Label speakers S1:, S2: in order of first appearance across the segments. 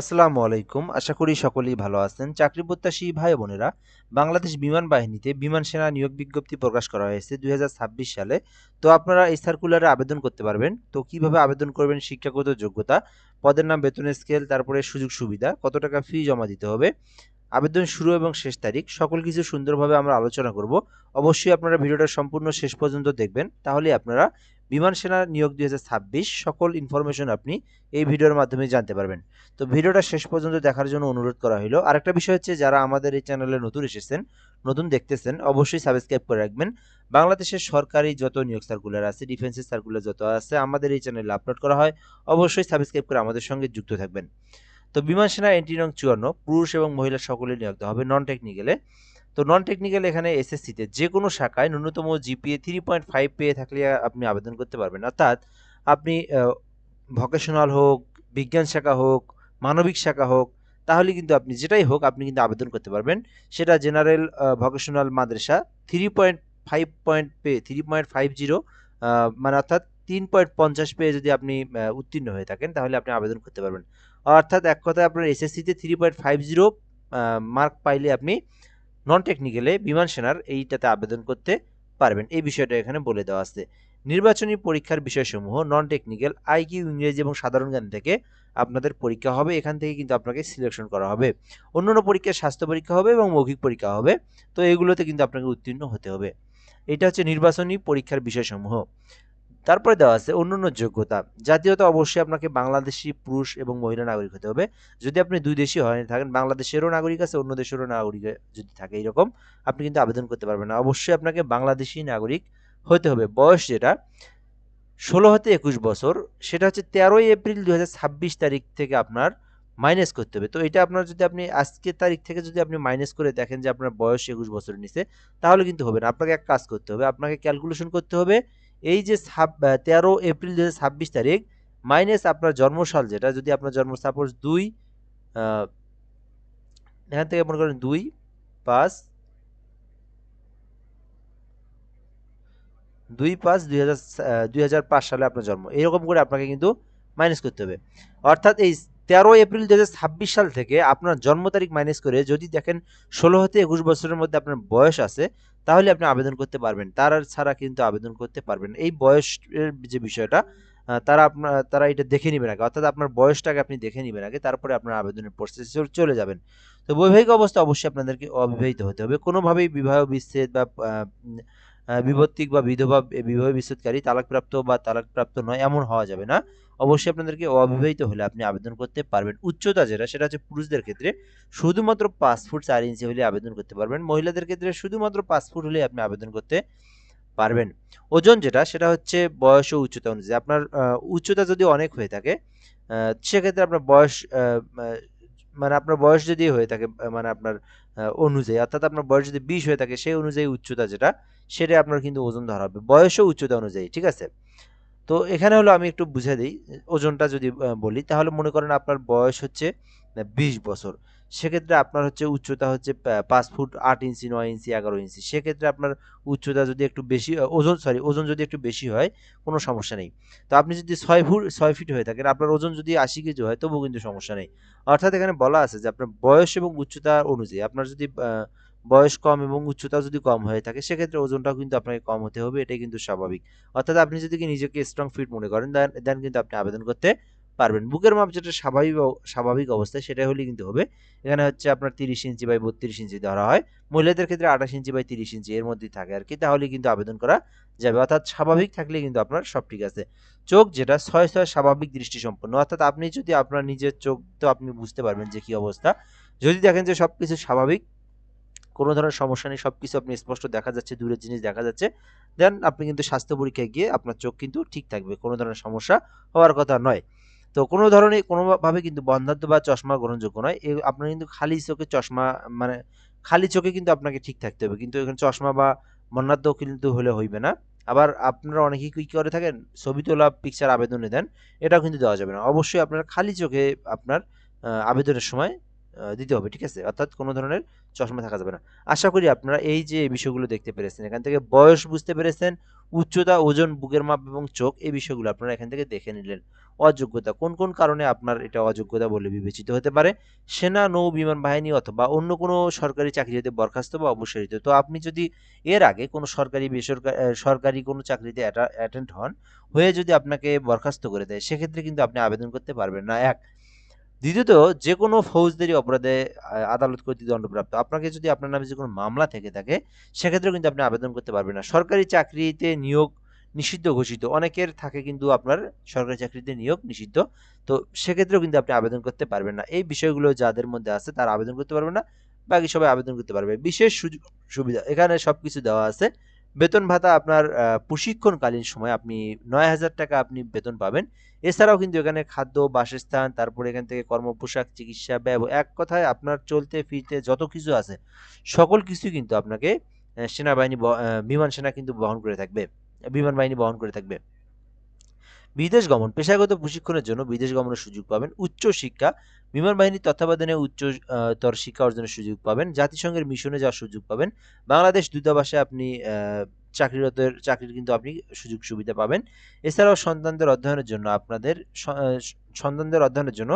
S1: আসসালামু আলাইকুম। আশা করি সকলেই ভালো আছেন। চাকরি প্রত্যাশী ভাই বোনেরা, বাংলাদেশ বিমান বাহিনীতে বিমান সেনা নিয়োগ বিজ্ঞপ্তি প্রকাশ করা হয়েছে ২০২৬ সালে। তো আপনারা এই সার্কুলারে আবেদন করতে পারবেন। তো কিভাবে আবেদন করবেন, শিক্ষাগত যোগ্যতা, পদের নাম, বেতনের স্কেল, তারপরে সুযোগ সুবিধা, কত টাকা ফি জমা দিতে হবে, আবেদন শুরু এবং শেষ তারিখ, সকল কিছু সুন্দরভাবে আমরা আলোচনা করব। অবশ্যই আপনারা ভিডিওটা সম্পূর্ণ শেষ পর্যন্ত দেখবেন, তাহলেই আপনারা বিমান সেনা নিয়োগ ২০২৬ সকল ইনফরমেশন আপনি এই ভিডিওর মাধ্যমে জানতে পারবেন। তো ভিডিওটা শেষ পর্যন্ত দেখার জন্য অনুরোধ করা হলো। আরেকটা বিষয় হচ্ছে, যারা আমাদের এই চ্যানেলে নতুন এসেছেন, নতুন দেখতেছেন, অবশ্যই সাবস্ক্রাইব করে রাখবেন। বাংলাদেশের সরকারি যত নিয়োগ সার্কুলার আছে, ডিফেন্সের সার্কুলার যত আছে, আমাদের এই চ্যানেলে আপলোড করা হয়। অবশ্যই সাবস্ক্রাইব করে আমাদের সঙ্গে যুক্ত থাকবেন। তো বিমান সেনা এন্ট্রি নং ৫৪, পুরুষ এবং মহিলা সকলে নিয়োগ দেওয়া হবে নন টেকনিক্যালে। তো নন টেকনিক্যাল এখানে এসএসসিতে যে কোনো শাখায় ন্যূনতম জিপিএ 3.5 পেয়ে থাকলে আপনি আবেদন করতে পারবেন। অর্থাৎ আপনি ভোকেশনাল হোক, বিজ্ঞান শাখা হোক, মানবিক শাখা হোক, তাহলে কিন্তু আপনি যেটাই হোক আপনি কিন্তু আবেদন করতে পারবেন। সেটা জেনারেল, ভোকেশনাল, মাদ্রাসা 3.5 পয়েন্ট পেয়ে 3.50, মানে অর্থাৎ 3.50 পেয়ে যদি আপনি উত্তীর্ণ হয়ে থাকেন, তাহলে আপনি আবেদন করতে পারবেন। অর্থাৎ এক কথায় আপনার এসএসসিতে 3.50 মার্ক পাইলে আপনি নন টেকনিক্যালে বিমান সেনার এইটাতে আবেদন করতে পারবেন। এই বিষয়টা এখানে বলে দেওয়া আছে। নির্বাচনী পরীক্ষার বিষয়সমূহ নন টেকনিক্যাল, আইকিউ, ইংরেজি এবং সাধারণ জ্ঞান থেকে আপনাদের পরীক্ষা হবে। এখান থেকে কিন্তু আপনাকে সিলেকশন করা হবে। অন্যান্য পরীক্ষায় স্বাস্থ্য পরীক্ষা হবে এবং মৌখিক পরীক্ষা হবে। তো এগুলোতে কিন্তু আপনাকে উত্তীর্ণ হতে হবে। এটা হচ্ছে নির্বাচনী পরীক্ষার বিষয়সমূহ। তারপরে দেওয়া আছে অন্যান্য যোগ্যতা। জাতীয়তা অবশ্যই আপনাকে বাংলাদেশি পুরুষ এবং মহিলা নাগরিক হতে হবে। যদি আপনি দুই দেশই হয়ে থাকেন, বাংলাদেশেরও নাগরিক আছে, অন্য দেশেরও নাগরিক যদি থাকে এরকম, আপনি কিন্তু আবেদন করতে পারবেন না। অবশ্যই আপনাকে বাংলাদেশি নাগরিক হতে হবে। বয়স যেটা ১৬ হতে ২১ বছর, সেটা হচ্ছে ১৩ এপ্রিল ২০২৬ তারিখ থেকে আপনার মাইনাস করতে হবে। তো এটা আপনার, যদি আপনি আজকের তারিখ থেকে যদি আপনি মাইনাস করে দেখেন যে আপনার বয়স ২১ বছরের নিচে, তাহলে কিন্তু হবে না। আপনাকে এক কাজ করতে হবে, আপনাকে ক্যালকুলেশন করতে হবে। এই যে ১৩ এপ্রিল ২০২৬ তারিখ মাইনাস আপনার জন্মসাল যেটা, যদি আপনার জন্ম সাপোজ ২, এখান থেকে মনে করেন ২/৫ ২/৫/২০০৫ সালে আপনার জন্ম, এরকম করে আপনাকে কিন্তু মাইনাস করতে হবে। অর্থাৎ এই ১৩ এপ্রিল ২০২৬ সাল থেকে আপনার জন্ম তারিখ মাইনাস করে যদি দেখেন ১৬ হতে ২১ বছরের মধ্যে আপনার বয়স আছে, তাহলে আপনি আবেদন করতে পারবেন। তারা ছাড়া কিন্তু আবেদন করতে পারবেন। এই বয়সের যে বিষয়টা, তারা এটা দেখে নেবেন আগে। অর্থাৎ আপনার বয়সটাকে আপনি দেখে নেবেন আগে, তারপরে আপনার আবেদনের প্রসেসে চলে যাবেন। তো বৈবাহিক অবস্থা অবশ্যই আপনাদেরকে অবিবাহিত হতে হবে। কোনোভাবেই বিবাহ বিচ্ছেদ বা বিভক্তিক বা বিধবা, বিবাহ বিচ্ছেদকারী, তালাকপ্রাপ্ত বা তালাকপ্রাপ্ত নয় এমন হওয়া যাবে না। অবশ্যই আপনাদেরকে অবিবাহিত হলে আপনি আবেদন করতে পারবেন। উচ্চতা যেটা, সেটা হচ্ছে পুরুষদের ক্ষেত্রে শুধুমাত্র ৫ ফুট ৪ ইঞ্চি হলে আবেদন করতে পারবেন। মহিলাদের ক্ষেত্রে শুধুমাত্র ৫ ফুট হলে আপনি আবেদন করতে পারবেন। ওজন যেটা, সেটা হচ্ছে বয়স ও উচ্চতা অনুযায়ী। আপনার উচ্চতা যদি অনেক হয়ে থাকে, সেক্ষেত্রে আপনার বয়স, মানে আপনার বয়স যদি হয়ে থাকে, মানে আপনার অনুযায়ী, অর্থাৎ আপনার বয়স যদি ২০ হয়ে থাকে, সেই অনুযায়ী উচ্চতা যেটা, সেটাই আপনার কিন্তু ওজন ধরা হবে বয়স ও উচ্চতা অনুযায়ী। ঠিক আছে? তো এখানে হলো আমি একটু বুঝিয়ে দিই। ওজনটা যদি বলি, তাহলে মনে করেন আপনার বয়স হচ্ছে ২০ বছর। সেক্ষেত্রে আপনার হচ্ছে উচ্চতা হচ্ছে ৫ ফুট ৮ ইঞ্চি, ৯ ইঞ্চি, ১১ ইঞ্চি। সেক্ষেত্রে আপনার উচ্চতা যদি একটু বেশি, ওজন যদি একটু বেশি হয়, কোনো সমস্যা নেই। তো আপনি যদি ৬ ফিট হয়ে থাকেন, আপনার ওজন যদি ৮০ কেজি হয়, তবুও কিন্তু সমস্যা নেই। অর্থাৎ এখানে বলা আছে যে আপনার বয়স এবং উচ্চতা অনুযায়ী, আপনার যদি বয়স কম এবং উচ্চতাও যদি কম হয়ে থাকে, সেক্ষেত্রে ওজনটাও কিন্তু আপনাকে কম হতে হবে। এটাই কিন্তু স্বাভাবিক। অর্থাৎ আপনি যদি নিজেকে স্ট্রং ফিট মনে করেন, দেন কিন্তু আপনি আবেদন করতে পারবেন। বুকের মাপ যেটা স্বাভাবিক অবস্থায়, সেটা হলেই কিন্তু হবে। এখানে হচ্ছে আপনার ৩০ ইঞ্চি বাই ৩২ ইঞ্চি ধরা হয়। মহিলাদের ক্ষেত্রে ২৮ ইঞ্চি বাই ৩০ ইঞ্চি এর মধ্যেই থাকে আরকি। তাহলে কিন্তু আবেদন করা যাবে। অর্থাৎ স্বাভাবিক থাকলে কিন্তু আপনার সব ঠিক আছে। চোখ যেটা ৬/৬ স্বাভাবিক দৃষ্টিসম্পন্ন। অর্থাৎ আপনি যদি আপনার নিজের চোখ, তো আপনি বুঝতে পারবেন যে কি অবস্থা। যদি দেখেন যে সবকিছু স্বাভাবিক, কোনো ধরনের সমস্যা নেই, সবকিছু আপনি স্পষ্ট দেখা যাচ্ছে, দূরের জিনিস দেখা যাচ্ছে, দেন আপনি কিন্তু স্বাস্থ্য পরীক্ষায় গিয়ে আপনার চোখ কিন্তু ঠিক থাকবে। কোনো ধরনের সমস্যা হওয়ার কথা নয়। তো কোনোভাবে কিন্তু বন্ধাত্ব বা চশমা গ্রহণযোগ্য নয়। আপনার কিন্তু খালি চোখে চশমা, মানে খালি চোখে কিন্তু আপনাকে ঠিক থাকতে হবে। কিন্তু এখানে চশমা বা বন্ধাত্ব কিন্তু হলে হইবে না। আবার আপনারা অনেকেই কি করে থাকেন, ছবি তোলা পিকচার আবেদনে দেন, এটাও কিন্তু দেওয়া যাবে না। অবশ্যই আপনার খালি চোখে আপনার আবেদনের সময় দিতে হবে, ঠিক আছে? অর্থাৎ কোনো ধরনের চশমা থাকা যাবে না। আশা করি আপনারা এই যে বিষয়গুলো দেখতে পেরেছেন, এখান থেকে বয়স বুঝতে পেরেছেন, উচ্চতা, ওজন, বুকের মাপ এবং চোখ, এই বিষয়গুলো আপনারা এখান থেকে দেখে নিলেন। অযোগ্যতা, কোন কোন কারণে আপনার এটা অযোগ্যতা বলে বিবেচিত হতে পারে? সেনা, নৌ বিমান বাহিনী অথবা অন্য কোনো সরকারি চাকরিতে বরখাস্ত বা অপসারিত। তো আপনি যদি এর আগে কোনো সরকারি বেসরকারি সরকারি কোনো চাকরিতে অ্যাটেন্ড হয়ে যদি আপনাকে বরখাস্ত করে দেয়, সেক্ষেত্রে কিন্তু আপনি আবেদন করতে পারবেন না, এক। দ্বিতীয়ত, যে কোনো ফৌজদারি অপরাধে আদালত কর্তৃক দণ্ডপ্রাপ্ত। আপনাকে যদি আপনার নামে যে কোনো মামলা থেকে থাকে, সেক্ষেত্রেও কিন্তু আপনি আবেদন করতে পারবেন না। সরকারি চাকরিতে নিয়োগ নিষিদ্ধ ঘোষিত। অনেকের থাকে কিন্তু আপনার সরকারি চাকরিতে নিয়োগ নিষিদ্ধ। তো সেক্ষেত্রেও কিন্তু আপনি আবেদন করতে পারবেন না। এই বিষয়গুলো যাদের মধ্যে আছে তারা আবেদন করতে পারবে না। বাকি সবাই আবেদন করতে পারবে। বিশেষ সুযোগ সুবিধা, এখানে সবকিছু দেওয়া আছে। বেতন ভাতা আপনার প্রশিক্ষণকালীন সময়ে আপনি ৯,০০০ টাকা আপনি বেতন পাবেন। এছাড়াও কিন্তু এখানে খাদ্য, বাসস্থান, তারপরে এখান থেকে কর্মপোশাক, চিকিৎসা, এক কথায় আপনার চলতে ফিরতে যত কিছু আছে, সকল কিছুই কিন্তু আপনাকে সেনাবাহিনী বিমান সেনা কিন্তু বহন করে থাকবে। বিমান বাহিনী বহন করে থাকবে। বিদেশ গমন, পেশাগত প্রশিক্ষণের জন্য বিদেশ গমনের সুযোগ পাবেন। উচ্চ শিক্ষা, বিমান বাহিনীর তত্ত্বাবধানে উচ্চতর শিক্ষা অর্জনের সুযোগ পাবেন। জাতিসংঘের মিশনে যাওয়ার সুযোগ পাবেন। বাংলাদেশ দূতাবাসে আপনি চাকরির কিন্তু আপনি সুযোগ সুবিধা পাবেন। এছাড়াও সন্তানদের অধ্যয়নের জন্য সন্তানদের অধ্যয়নের জন্য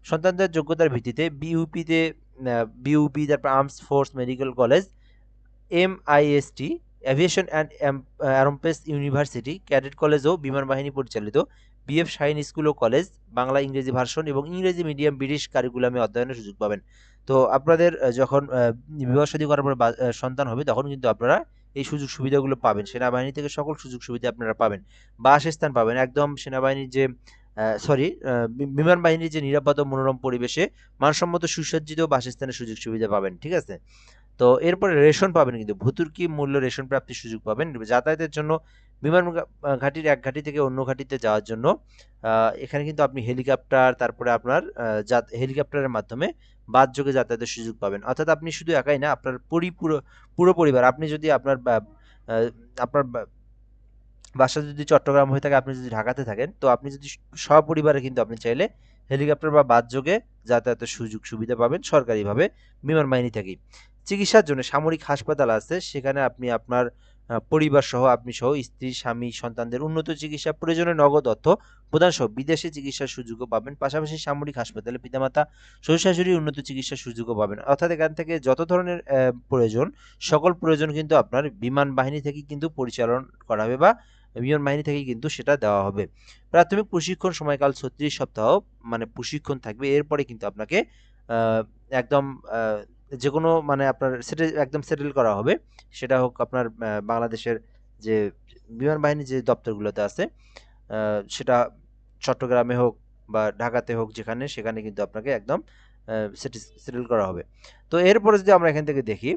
S1: সন্তানদের যোগ্যতার ভিত্তিতে বিইউপি, তারপর arms force medical college, MIST, aviation and aerospace university, cadet college ও বিমান বাহিনী পরিচালিত বিএফ শাহীন স্কুল ও কলেজ, বাংলা ইংরেজি ভার্সন এবং ইংরেজি মিডিয়াম ব্রিটিশ কারিকুলামে অধ্যয়নের সুযোগ পাবেন। তো আপনাদের যখন বিবাহ শাদী করার পর সন্তান হবে, তখন কিন্তু আপনারা এই সুযোগ সুবিধাগুলো পাবেন। সেনাবাহিনী থেকে সকল সুযোগ সুবিধা আপনারা পাবেন। বাসস্থান পাবেন একদম সেনাবাহিনীর যে বিমান বাহিনীর যে নিরাপদ ও মনোরম পরিবেশে মানসম্মত সুসজ্জিত বাসস্থানের সুযোগ সুবিধা পাবেন, ঠিক আছে? তো এরপরে রেশন পাবেন, কিন্তু ভর্তুকি মূল্য রেশন প্রাপ্তির সুযোগ পাবেন। যাতায়াতের জন্য বিমান ঘাটির এক ঘাঁটি থেকে অন্য ঘাঁটিতে যাওয়ার জন্য এখানে কিন্তু আপনি হেলিকপ্টার, তারপরে আপনার হেলিকপ্টারের মাধ্যমে বাসযোগে যাতায়াতের সুযোগ পাবেন। অর্থাৎ আপনি শুধু একাই না, আপনার পুরো পরিবার, আপনি যদি আপনার বাসা যদি চট্টগ্রাম হয়ে থাকে, আপনি যদি ঢাকাতে থাকেন, তো আপনি যদি সপরিবারে কিন্তু আপনি চাইলে হেলিকপ্টার বা বাসযোগে যাতায়াতের সুযোগ সুবিধা পাবেন সরকারিভাবে বিমান বাহিনী থেকেই। চিকিৎসার জন্য সামরিক হাসপাতাল আছে, সেখানে আপনি আপনার পরিবার সহ, আপনি সহ, স্ত্রী, স্বামী, সন্তানদের উন্নত চিকিৎসা, প্রয়োজনে নগদ অর্থ প্রদান সহ বিদেশে চিকিৎসার সুযোগও পাবেন। পাশাপাশি সামরিক হাসপাতালে পিতামাতা, শ্বশুর শাশুড়ি উন্নত চিকিৎসার সুযোগও পাবেন। অর্থাৎ এখান থেকে যত ধরনের প্রয়োজন, সকল প্রয়োজন কিন্তু আপনার বিমান বাহিনী থেকে কিন্তু পরিচালন করা হবে, বা বিমান বাহিনী থেকেই কিন্তু সেটা দেওয়া হবে। প্রাথমিক প্রশিক্ষণ সময়কাল ৩৬ সপ্তাহ মানে প্রশিক্ষণ থাকবে। এরপরে কিন্তু আপনাকে একদম যে কোনো মানে আপনার একদম সেটেল করা হবে। সেটা হোক আপনার বাংলাদেশের যে বিমান বাহিনীর যে দপ্তরগুলোতে আছে, সেটা চট্টগ্রামে হোক বা ঢাকাতে হোক, সেখানে কিন্তু আপনাকে একদম সেটেল করা হবে। তো এরপরে যদি আমরা এখান থেকে দেখি,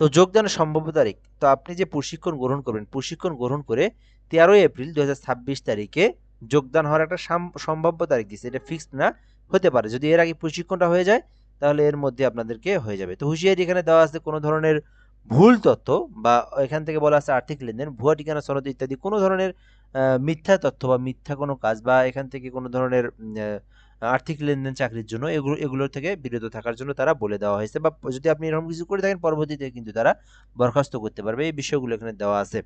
S1: তো যোগদানের সম্ভাব্য তারিখ, তো আপনি যে প্রশিক্ষণ গ্রহণ করবেন, প্রশিক্ষণ গ্রহণ করে 13 এপ্রিল 2026 তারিখে যোগদান হওয়ার একটা সম্ভাব্য তারিখ দিচ্ছে। এটা ফিক্সড না, হতে পারে। যদি এর আগে প্রশিক্ষণটা হয়ে যায়, তাহলে এর মধ্যে আপনাদেরকে হয়ে যাবে। তো হুঁশিয়ারি এখানে দেওয়া আছে, কোনো ধরনের ভুল তথ্য বা এখান থেকে বলা আছে আর্থিক লেনদেন, ভুয়া ঠিকানা, সনদ ইত্যাদি কোনো ধরনের মিথ্যা তথ্য বা মিথ্যা কোনো কাজ, বা এখান থেকে কোনো ধরনের আর্থিক লেনদেন চাকরির জন্য এগুলো থেকে বিরত থাকার জন্য তারা বলে দেওয়া হয়েছে। বা যদি আপনি এরকম কিছু করে থাকেন, পরবর্তীতে কিন্তু তারা বরখাস্ত করতে পারবে। এই বিষয়গুলো এখানে দেওয়া আছে।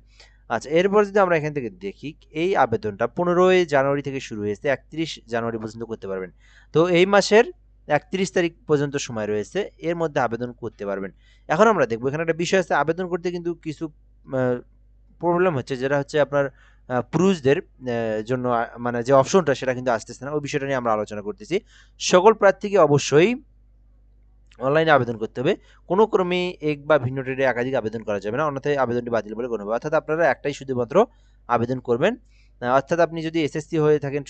S1: আচ্ছা, এরপর যদি আমরা এখান থেকে দেখি, এই আবেদনটা 15 জানুয়ারি থেকে শুরু হয়েছে, 31 জানুয়ারি পর্যন্ত করতে পারবেন। তো এই মাসের 31 তারিখ পর্যন্ত সময় রয়েছে, এর মধ্যে আবেদন করতে পারবেন। এখন আমরা দেখবো এখানে একটা বিষয় আছে, আবেদন করতে কিন্তু কিছু প্রবলেম হচ্ছে, যেটা হচ্ছে আপনার পুরুষদের জন্য মানে যে অপশনটা, সেটা কিন্তু আসতেছে না। ওই বিষয়টা নিয়ে আমরা আলোচনা করতেছি। সকল প্রার্থীকে অবশ্যই অনলাইনে আবেদন করতে হবে। কোনো ক্রমে এক বা ভিন্ন ট্রেডে একাধিক আবেদন করা যাবে না, অন্যথায় আবেদনটি বাতিল বলে গণ্য হবে। অর্থাৎ আপনারা একটাই শুধুমাত্র আবেদন করবেন। অর্থাৎ আপনি যদি এসএসসি হয়ে থাকেন,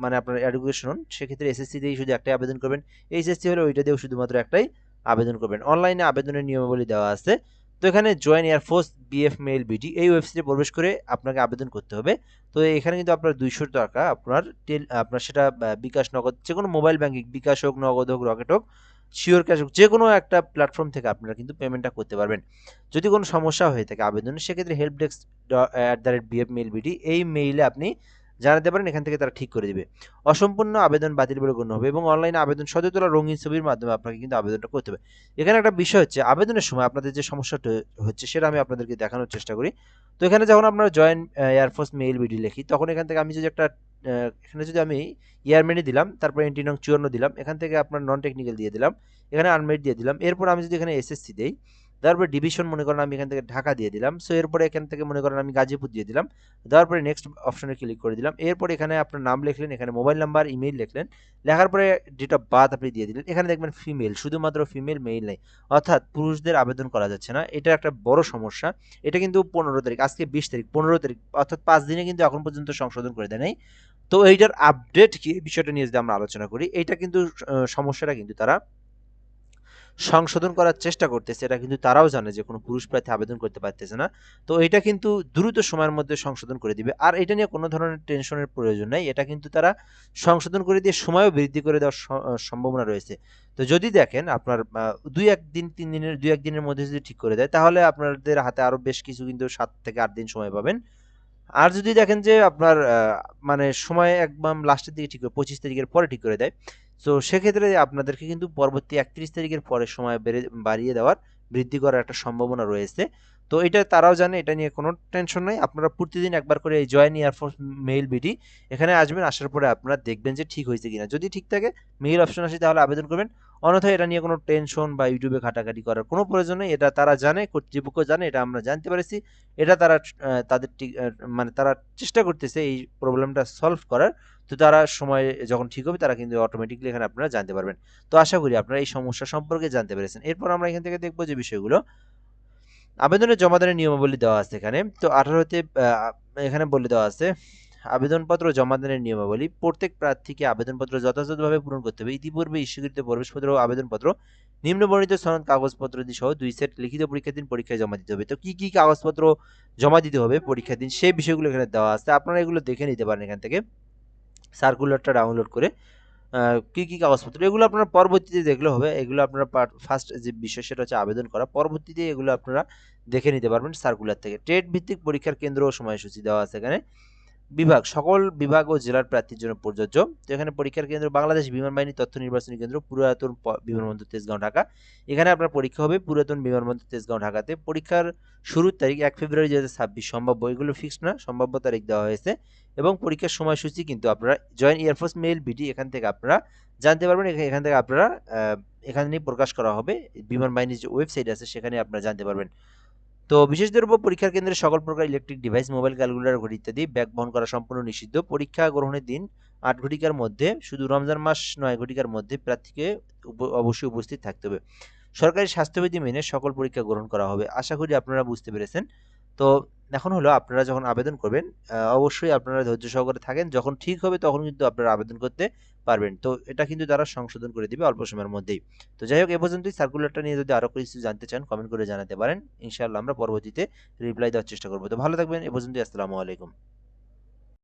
S1: মানে আপনার এডুকেশন, সেক্ষেত্রে এসএসসি দিয়েই শুধু একটাই আবেদন করবেন। এইচএসসি হলে ওইটা দিয়েও শুধুমাত্র একটাই আবেদন করবেন। অনলাইনে আবেদনের নিয়মাবলী দেওয়া আছে। তো এখানে join air force BF mil BD, এই ওয়েবসাইটে প্রবেশ করে আপনাকে আবেদন করতে হবে। তো এখানে কিন্তু আপনার 200 টাকা আপনার সেটা বিকাশ, নগদ, যে কোনো মোবাইল ব্যাংকিং, বিকাশ হোক, নগদ হোক, রকেট হোক, শিওর ক্যাশ হোক, যে কোনো একটা প্ল্যাটফর্ম থেকে আপনারা কিন্তু পেমেন্টটা করতে পারবেন। যদি কোনো সমস্যা হয়ে থাকে আবেদনে, সেক্ষেত্রে helpdesk@bfmailbd এই মেইলে আপনি জানাতে পারেন, এখান থেকে তারা ঠিক করে দিবে। অসম্পূর্ণ আবেদন বাতিল বলে গণ্য হবে এবং অনলাইনে আবেদন সদ্য তোলা রঙিন ছবির মাধ্যমে আপনাকে কিন্তু আবেদনটা করতে হবে। এখানে একটা বিষয় হচ্ছে আবেদনের সময় আপনাদের যে সমস্যাটা হচ্ছে সেটা আমি আপনাদেরকে দেখানোর চেষ্টা করি। তো এখানে যখন আমরা জয়েন এয়ারফোর্স মেইল বিডি লিখি, তখন এখান থেকে আমি যদি একটা এখানে যদি আমি ইয়ারম্যানি দিলাম, তারপর এন্ট্রি নং 54 দিলাম, এখান থেকে আপনার নন টেকনিক্যাল দিয়ে দিলাম, এখানে আনমেরিট দিয়ে দিলাম। এরপর আমি যদি এখানে এসএসসি দেই, তারপর ডিভিশন মনে করেন আমি এখান থেকে ঢাকা দিয়ে দিলাম। সো এরপরে এখান থেকে মনে করেন আমি গাজীপুর দিয়ে দিলাম। দেওয়ার পরে নেক্সট অপশনে ক্লিক করে দিলাম। এরপর এখানে আপনার নাম লিখলেন, এখানে মোবাইল নাম্বার, ইমেইল লিখলেন, লেখার পরে ডেট অফ বার্থ আপনি দিয়ে দিলেন। এখানে দেখবেন ফিমেল, শুধুমাত্র ফিমেল, মেইল নেই, অর্থাৎ পুরুষদের আবেদন করা যাচ্ছে না। এটা একটা বড় সমস্যা। এটা কিন্তু 15 তারিখ, আজকে 20 তারিখ, 15 তারিখ, অর্থাৎ 5 দিনে কিন্তু এখন পর্যন্ত সংশোধন করে দেয় নাই। তো এইটার আপডেট কি, এই বিষয়টা নিয়ে যদি আমরা আলোচনা করি, এইটা কিন্তু সমস্যাটা কিন্তু তারা সংশোধন করার চেষ্টা করতেছে। এটা কিন্তু তারাও জানে যে কোনো পুরুষ প্রার্থী আবেদন করতে পারতেছে না। তো এটা কিন্তু দ্রুত সময়ের মধ্যে সংশোধন করে দিবে। আর এটা নিয়ে কোনো ধরনের টেনশনের প্রয়োজন নাই। এটা কিন্তু তারা সংশোধন করে দিয়ে সময়ও বৃদ্ধি করে দেওয়ার সম্ভাবনা রয়েছে। তো যদি দেখেন আপনার 2-1 দিন 3 দিনের 2-1 দিনের মধ্যে যদি ঠিক করে দেয়, তাহলে আপনাদের হাতে আরো বেশ কিছু কিন্তু 7 থেকে 8 দিন সময় পাবেন। আর যদি দেখেন যে আপনার মানে সময় একদম লাস্টের দিকে ঠিক করে 25 তারিখের পরে ঠিক করে দেয়, তো সেক্ষেত্রে আপনাদেরকে কিন্তু পরবর্তী 31 তারিখের পরে সময় বাড়িয়ে দেওয়ার, বৃদ্ধি করার একটা সম্ভাবনা রয়েছে। তো এটা তারাও জানে, এটা নিয়ে কোনো টেনশন নাই। আপনারা প্রতিদিন একবার করে এই জয়েন এয়ারফোর্স মেইল বিডি এখানে আসবেন, আসার পরে আপনারা দেখবেন যে ঠিক হয়েছে কিনা। যদি ঠিক থাকে, মেইল অপশন আসে, তাহলে আবেদন করবেন। অন্যথায় এটা নিয়ে কোনো টেনশন বা ইউটিউবে ঘাটাঘাটি করার কোনো প্রয়োজন নেই। এটা তারা জানে, কর্তৃপক্ষ জানে, এটা আমরা জানতে পেরেছি। এটা তারা তাদের মানে তারা চেষ্টা করতেছে এই প্রবলেমটা সলভ করার। তো তারা সময় যখন ঠিক হবে, তারা কিন্তু অটোমেটিকলি এখানে আপনারা জানতে পারবেন। তো আশা করি আপনারা এই সমস্যা সম্পর্কে জানতে পেরেছেন। এরপর আমরা এখান থেকে দেখবো যে বিষয়গুলো আবেদনের জমাদানের নিয়মাবলী দেওয়া আছে এখানে। তো 18 এখানে বলে দেওয়া আছে আবেদনপত্র জমাদানের নিয়মাবলী। প্রত্যেক প্রার্থীকে আবেদনপত্র যথাযথভাবে পূরণ করতে হবে। ইতিপূর্বে ইস্যুকৃত প্রবেশপত্র ও আবেদনপত্র নিম্নবর্ণিত সনদ কাগজপত্র সহ 2 সেট লিখিত পরীক্ষার দিন পরীক্ষায় জমা দিতে হবে। তো কি কি কাগজপত্র জমা দিতে হবে পরীক্ষার দিন, সেই বিষয়গুলো এখানে দেওয়া আছে। আপনারা এগুলো দেখে নিতে পারেন এখান থেকে সার্কুলারটা ডাউনলোড করে। কি কি কাগজপত্র, এগুলো আপনারা পরবর্তীতে দেখলে হবে। এগুলো আপনারা ফার্স্ট যে বিষয় সেটা হচ্ছে আবেদন করা, পরবর্তীতে এগুলো আপনারা দেখে নিতে পারবেন সার্কুলার থেকে। ট্রেড ভিত্তিক পরীক্ষার কেন্দ্র ও সময়সূচি দেওয়া আছে এখানে। বিভাগ, সকল বিভাগ ও জেলার প্রার্থীর জন্য প্রযোজ্য। তো এখানে পরীক্ষার কেন্দ্র বাংলাদেশ বিমান বাহিনী তথ্য নির্বাচনী কেন্দ্র, পুরাতন বিমানবন্দর তেজগাঁও ঢাকা। এখানে আপনার পরীক্ষা হবে পুরাতন বিমানবন্দর তেজগাঁও ঢাকাতে। পরীক্ষার শুরুর তারিখ 1 ফেব্রুয়ারি 2026, সম্ভাব্য, এগুলো ফিক্সড না, সম্ভাব্য তারিখ দেওয়া হয়েছে। এবং পরীক্ষার সময়সূচি কিন্তু আপনারা জয়েন এয়ারফোর্স মেইল বিডি এখান থেকে আপনারা জানতে পারবেন। এখান থেকে আপনারা এখানেই প্রকাশ করা হবে, বিমান বাহিনীর যে ওয়েবসাইট আছে সেখানে আপনারা জানতে পারবেন। তো বিশেষ দ্রব্য, পরীক্ষার কেন্দ্রে সকল প্রকার ইলেকট্রিক ডিভাইস, মোবাইল, ক্যালকুলেটর, ঘড়ি ইত্যাদি ব্যাগ বহন করা সম্পূর্ণ নিষিদ্ধ। পরীক্ষা গ্রহণের দিন 8 ঘটিকার মধ্যে, শুধু রমজান মাস 9 ঘটিকার মধ্যে প্রার্থীকে অবশ্যই উপস্থিত থাকতে হবে। সরকারি স্বাস্থ্যবিধি মেনে সকল পরীক্ষা গ্রহণ করা হবে। আশা করি আপনারা বুঝতে পেরেছেন। তো এখন হলো আপনারা যখন আবেদন করবেন, অবশ্যই আপনারা ধৈর্য সহকারে থাকেন। যখন ঠিক হবে তখন কিন্তু আপনারা আবেদন করতে পারবেন। তো এটা কিন্তু তারা সংশোধন করে দিবে অল্প সময়ের মধ্যেই। তো যাই হোক, এ পর্যন্তই। সার্কুলারটা নিয়ে যদি আরো কিছু জানতে চান, কমেন্ট করে জানাতে পারেন। ইনশাআল্লাহ আমরা পরবর্তীতে রিপ্লাই দেওয়ার চেষ্টা করব। তো ভালো থাকবেন। এ পর্যন্তই। আসসালামু আলাইকুম।